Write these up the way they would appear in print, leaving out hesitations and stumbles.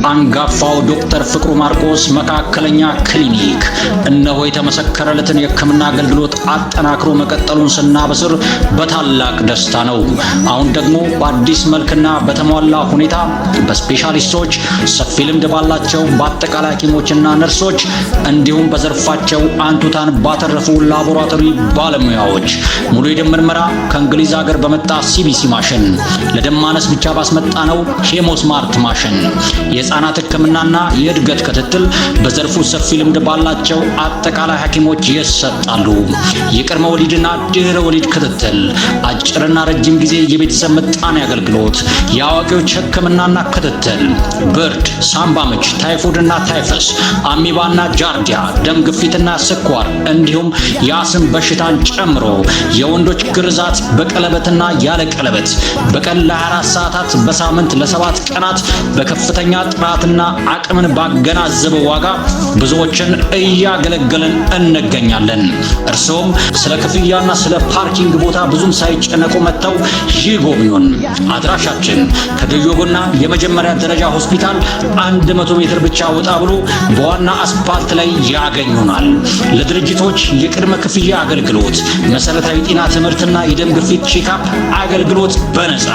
አንጋፋው ዶክተር ፍቅሩ ማርቆስ መካከለኛ ክሊኒክ እነሆ የተመሰከረለትን የሕክምና አገልግሎት አጠናክሮ መቀጠሉን ስናበስር በታላቅ ደስታ ነው። አሁን ደግሞ በአዲስ መልክና በተሟላ ሁኔታ በስፔሻሊስቶች ሰፊ ልምድ ባላቸው በአጠቃላይ ሐኪሞችና ነርሶች እንዲሁም በዘርፋቸው አንቱታን ባተረፉ ላቦራቶሪ ባለሙያዎች ሙሉ የደም ምርመራ ከእንግሊዝ ሀገር በመጣ ሲቢሲ ማሽን፣ ለደም ማነስ ብቻ ባስመጣነው ሄሞስማርት ማሽን፣ የህፃናት ሕክምናና የእድገት ክትትል በዘርፉ ሰፊ ልምድ ባላቸው አጠቃላይ ሐኪሞች ይሰጣሉ። የቅድመ ወሊድና ድህረ ወሊድ ክትትል፣ አጭርና ረጅም ጊዜ የቤተሰብ ምጣኔ አገልግሎት፣ የአዋቂዎች ሕክምናና ክትትል፣ ብርድ፣ ሳምባ ምች፣ ታይፎይድና ታይፈስ፣ አሚባና ጃርዲያ፣ ደም ግፊትና ስኳር እንዲሁም የአስም በሽታን ጨምሮ የወንዶች ግርዛት በቀለበትና ያለ ቀለበት በቀን ለ24 ሰዓታት በሳምንት ለ7 ቀናት በከፍተኛ ጥራትና አቅምን ባገናዘበ ዋጋ ብዙዎችን እያገለገልን እንገኛለን። እርሶም ስለ ክፍያና ስለ ፓርኪንግ ቦታ ብዙም ሳይጨነቁ መጥተው ይጎብኙን። አድራሻችን ከደዮጎና የመጀመሪያ ደረጃ ሆስፒታል 100 ሜትር ብቻ ወጣ ብሎ በዋና አስፓልት ላይ ያገኙናል። ለድርጅቶች የቅድመ ክፍያ አገልግሎት፣ መሰረታዊ ጤና ትምህርትና የደም ግፊት ቼክአፕ አገልግሎት በነፃ።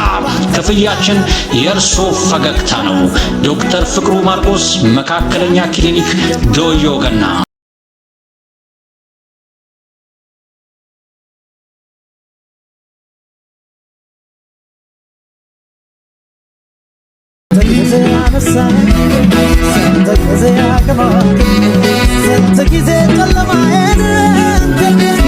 ክፍያችን የእርሶ ፈገግታ ነው። ዶክተር ፍቅሩ ማርቆስ መካከለኛ ክሊኒክ ዶዮ ገና። Santa